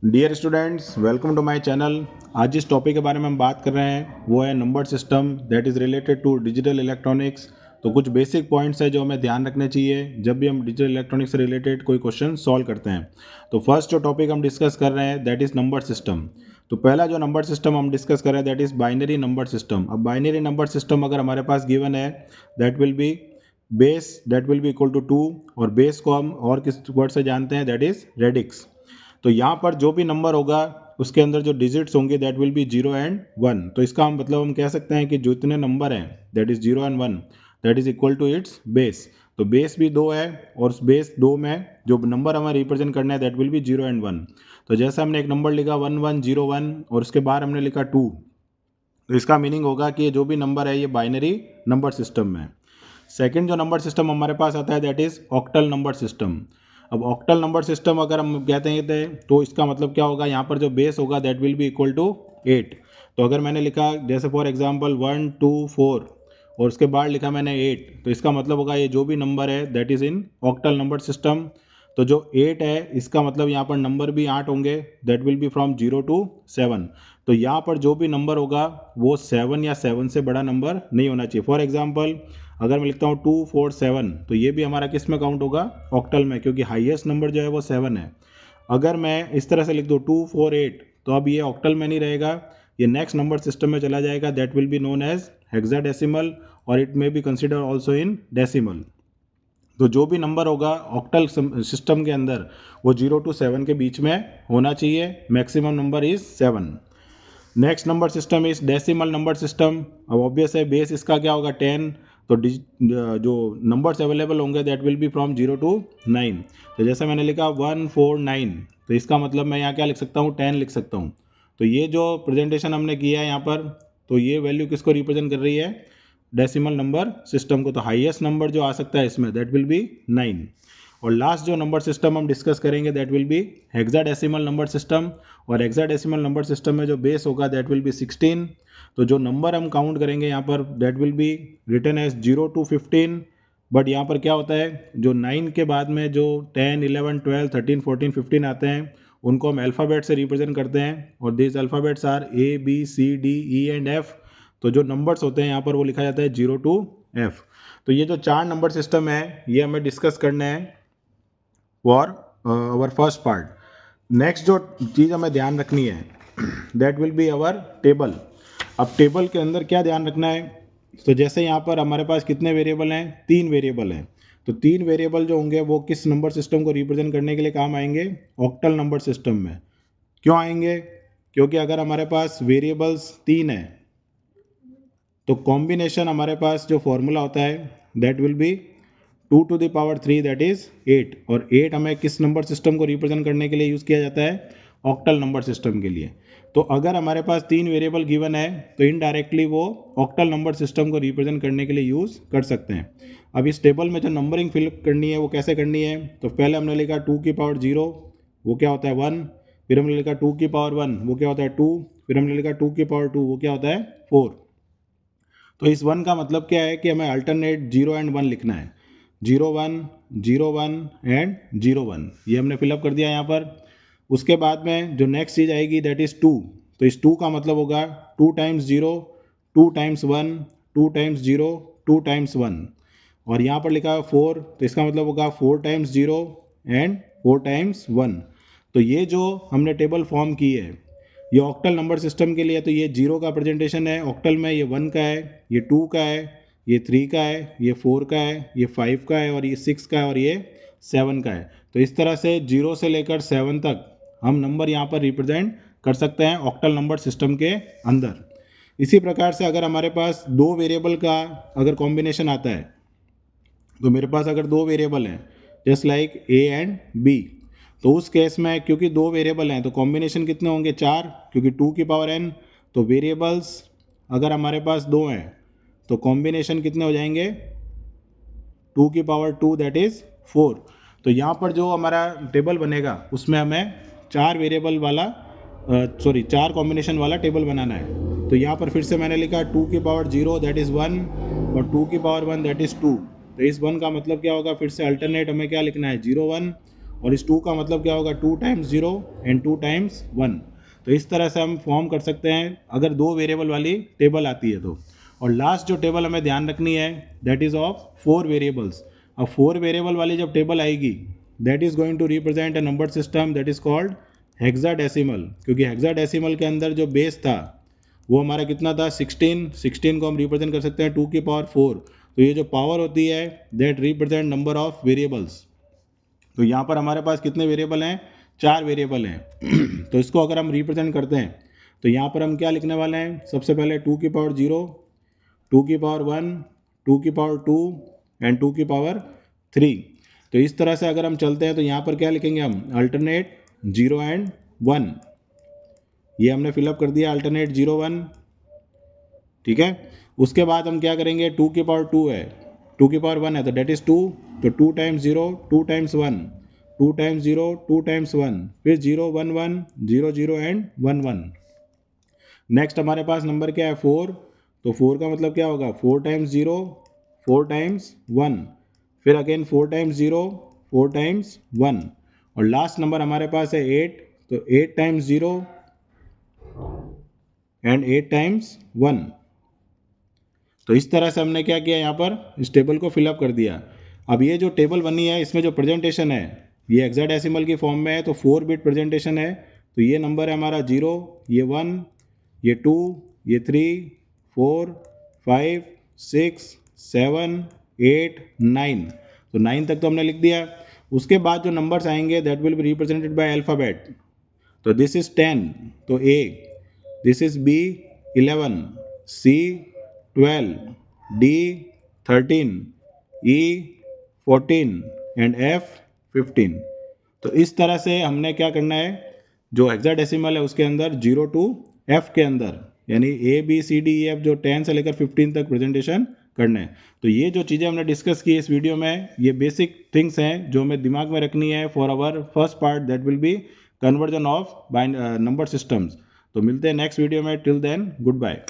Dear students, welcome to my channel. आज जिस topic के बारे में हम बात कर रहे हैं वो है number system that is related to digital electronics. तो कुछ बेसिक पॉइंट्स है जो हमें ध्यान रखने चाहिए जब भी हम डिजिटल इलेक्ट्रॉनिक्स से रिलेटेड कोई क्वेश्चन सॉल्व करते हैं। तो फर्स्ट जो टॉपिक हम डिस्कस कर रहे हैं दैट इज़ नंबर सिस्टम। तो पहला जो नंबर सिस्टम हम डिस्कस कर रहे हैं that is binary number system. अब बाइनरी नंबर सिस्टम अगर हमारे पास गिवन है that will be base that will be equal to 2, और बेस को हम और किस वर्ड से जानते हैं दैट इज़ रेडिक्स। तो यहाँ पर जो भी नंबर होगा उसके अंदर जो डिजिट्स होंगे दैट विल बी 0 एंड 1। तो इसका हम मतलब हम कह सकते हैं कि जो इतने नंबर हैं that is 0 and 1 that is equal to its base. तो बेस भी 2 है और उस बेस 2 में जो नंबर हमें रिप्रेजेंट करना है दैट विल बी 0 एंड 1। तो जैसे हमने एक नंबर लिखा 1101 और उसके बाद हमने लिखा 2, तो इसका मीनिंग होगा कि जो भी नंबर है ये बाइनरी नंबर सिस्टम में है। सेकंड जो नंबर सिस्टम हमारे पास आता है that is octal number system. अब ऑक्टल नंबर सिस्टम अगर हम कहते हैं तो इसका मतलब क्या होगा, यहाँ पर जो बेस होगा that will be equal to 8। तो अगर मैंने लिखा जैसे फॉर एग्जांपल 1 2 4 और उसके बाद लिखा मैंने 8, तो इसका मतलब होगा ये जो भी नंबर है that is in octal number system. तो जो 8 है इसका मतलब यहाँ पर नंबर भी 8 होंगे that will be from 0 to 7। तो यहाँ पर जो भी नंबर होगा वो 7 या 7 से बड़ा नंबर नहीं होना चाहिए। फॉर एग्जांपल अगर मैं लिखता हूँ 247 तो ये भी हमारा किस में काउंट होगा, ऑक्टल में, क्योंकि हाईएस्ट नंबर जो है वो 7 है। अगर मैं इस तरह से लिख दूँ 248 तो अब ये ऑक्टल में नहीं रहेगा, ये नेक्स्ट नंबर सिस्टम में चला जाएगा that will be known as hexadecimal, और it may be consider also in decimal. तो जो भी नंबर होगा ऑक्टल सिस्टम के अंदर वो 0 टू 7 के बीच में होना चाहिए। Maximum number is 7। Next number system is decimal number system. अब ऑब्वियस है बेस इसका क्या होगा 10। तो जो नंबर्स अवेलेबल होंगे that will be from 0 to 9। तो जैसे मैंने लिखा 149 तो इसका मतलब मैं यहाँ क्या लिख सकता हूँ, 10 लिख सकता हूँ। तो ये जो प्रेजेंटेशन हमने किया है यहाँ पर, तो ये वैल्यू किसको रिप्रेजेंट कर रही है, डेसिमल नंबर सिस्टम को। तो हाईएस्ट नंबर जो आ सकता है इसमें दैट विल बी 9। और लास्ट जो नंबर सिस्टम हम डिस्कस करेंगे that will B hexadecimal number system. और हेक्साडेसिमल नंबर सिस्टम में जो बेस होगा दैट विल बी 16। तो जो नंबर हम काउंट करेंगे यहाँ पर that will be written as 0 to 15। But यहाँ पर क्या होता है, जो 9 के बाद में जो 10 11 12 13 14 15 आते हैं उनको हम अल्फ़ाबेट से रिप्रेजेंट करते हैं, और this alphabets are A B C D E and F। तो जो नंबर्स होते हैं यहाँ पर वो लिखा जाता है 0 टू F। तो ये जो 4 नंबर सिस्टम है ये हमें डिस्कस करना है for our first part. Next जो चीज़ हमें ध्यान रखनी है that will be our table. अब टेबल के अंदर क्या ध्यान रखना है, तो जैसे यहाँ पर हमारे पास कितने वेरिएबल हैं, 3 वेरिएबल हैं। तो 3 वेरिएबल जो होंगे वो किस नंबर सिस्टम को रिप्रेजेंट करने के लिए काम आएंगे, ऑक्टल नंबर सिस्टम में। क्यों आएंगे, क्योंकि अगर हमारे पास वेरिएबल्स 3 हैं तो कॉम्बिनेशन हमारे पास जो फॉर्मूला होता है that will be 2 to the power 3 that is 8। और 8 हमें किस नंबर सिस्टम को रिप्रेजेंट करने के लिए यूज़ किया जाता है, ऑक्टल नंबर सिस्टम के लिए। तो अगर हमारे पास 3 वेरिएबल गिवन है तो इनडायरेक्टली वो ऑक्टल नंबर सिस्टम को रिप्रेजेंट करने के लिए यूज़ कर सकते हैं। अब इस टेबल में जो नंबरिंग फिलअप करनी है वो कैसे करनी है, तो पहले हमने लिखा 2 की पावर 0 वो क्या होता है 1, फिर हमने लिखा 2 की पावर 1 वो क्या होता है 2, फिर हमने लिखा 2 की पावर 2 वो क्या होता है 4। तो इस 1 का मतलब क्या है कि हमें अल्टरनेट 0 एंड 1 लिखना है, 0 1 0 1 एंड 0 1। ये हमने फिलअप कर दिया यहाँ पर। उसके बाद में जो नेक्स्ट चीज़ आएगी दैट इज़ 2। तो इस 2 का मतलब होगा 2 टाइम्स 0 2 टाइम्स 1 2 टाइम्स 0 2 टाइम्स 1। और यहाँ पर लिखा है 4 तो इसका मतलब होगा 4 टाइम्स 0 एंड 4 टाइम्स 1। तो ये जो हमने टेबल फॉर्म की है ये ऑक्टल नंबर सिस्टम के लिए, तो ये 0 का प्रेजेंटेशन है ऑक्टल में, ये 1 का है, ये 2 का है, ये 3 का है, ये 4 का है, ये 5 का है, और ये 6 का है, और ये 7 का है। तो इस तरह से 0 से लेकर 7 तक हम नंबर यहाँ पर रिप्रेजेंट कर सकते हैं ऑक्टल नंबर सिस्टम के अंदर। इसी प्रकार से अगर हमारे पास 2 वेरिएबल का अगर कॉम्बिनेशन आता है, तो मेरे पास अगर 2 वेरिएबल हैं just like A and B, तो उस केस में क्योंकि 2 वेरिएबल हैं तो कॉम्बिनेशन कितने होंगे 4, क्योंकि 2 की पावर n। तो वेरिएबल्स अगर हमारे पास 2 हैं तो कॉम्बिनेशन कितने हो जाएंगे 2 की पावर 2 दैट इज़ 4। तो यहाँ पर जो हमारा टेबल बनेगा उसमें हमें 4 वेरिएबल वाला 4 कॉम्बिनेशन वाला टेबल बनाना है। तो यहाँ पर फिर से मैंने लिखा 2 की पावर 0 दैट इज़ 1 और 2 की पावर 1 दैट इज़ 2। तो इस 1 का मतलब क्या होगा, फिर से अल्टरनेट हमें क्या लिखना है 0 1, और इस 2 का मतलब क्या होगा, 2 टाइम्स 0 एंड 2 टाइम्स 1। तो इस तरह से हम फॉर्म कर सकते हैं अगर 2 वेरिएबल वाली टेबल आती है तो। और लास्ट जो टेबल हमें ध्यान रखनी है दैट इज़ ऑफ 4 वेरिएबल्स। अब 4 वेरिएबल वाली जब टेबल आएगी that is going to represent a number system that is called hexadecimal, क्योंकि हेक्साडेसिमल के अंदर जो बेस था वो हमारा कितना था, 16 को हम रिप्रेजेंट कर सकते हैं 2 की पावर 4। तो ये जो पावर होती है that represent number of variables. तो यहाँ पर हमारे पास कितने वेरिएबल हैं, 4 वेरिएबल हैं। तो इसको अगर हम रिप्रेजेंट करते हैं तो यहाँ पर हम क्या लिखने वाले हैं, सबसे पहले 2 की पावर 0, 2 की पावर 1, 2 की पावर 2 एंड 2 की पावर 3। तो इस तरह से अगर हम चलते हैं तो यहाँ पर क्या लिखेंगे हम, अल्टरनेट 0 एंड 1। ये हमने फिलअप कर दिया अल्टरनेट 0 1, ठीक है। उसके बाद हम क्या करेंगे, 2 की पावर 2 है, 2 की पावर 1 है तो डेट इज़ 2, तो 2 टाइम्स 0 2 टाइम्स 1, 2 टाइम्स 0 2 टाइम्स 1, फिर 0 1 1 0 0 एंड 1 1। नेक्स्ट हमारे पास नंबर क्या है 4, तो 4 का मतलब क्या होगा, 4 टाइम्स 0 4 टाइम्स 1, फिर अगेन 4 टाइम्स 0 4 टाइम्स 1, और लास्ट नंबर हमारे पास है 8, तो 8 टाइम्स 0 एंड 8 टाइम्स 1। तो इस तरह से हमने क्या किया, यहाँ पर इस टेबल को फिलअप कर दिया। अब ये जो टेबल बनी है इसमें जो प्रेजेंटेशन है ये हेक्साडेसिमल की फॉर्म में है, तो 4 बिट प्रेजेंटेशन है। तो ये नंबर है हमारा 0, ये 1, ये 2, ये 3, 4, 5, 6, 7, 8, 9। तो 9 तक तो हमने लिख दिया। उसके बाद जो नंबर्स आएंगे that will be represented by alphabet. तो दिस इज 10, तो A, this is B 11, C 12, D 13, E 14 and F 15। तो इस तरह से हमने क्या करना है, जो हेक्साडेसिमल है उसके अंदर 0 to F के अंदर यानी A B C D E F जो 10 से लेकर 15 तक प्रेजेंटेशन करना है। तो ये जो चीज़ें हमने डिस्कस की इस वीडियो में ये बेसिक थिंग्स हैं जो हमें दिमाग में रखनी है for our first part that will be conversion of number systems. तो मिलते हैं नेक्स्ट वीडियो में, टिल देन गुड बाय।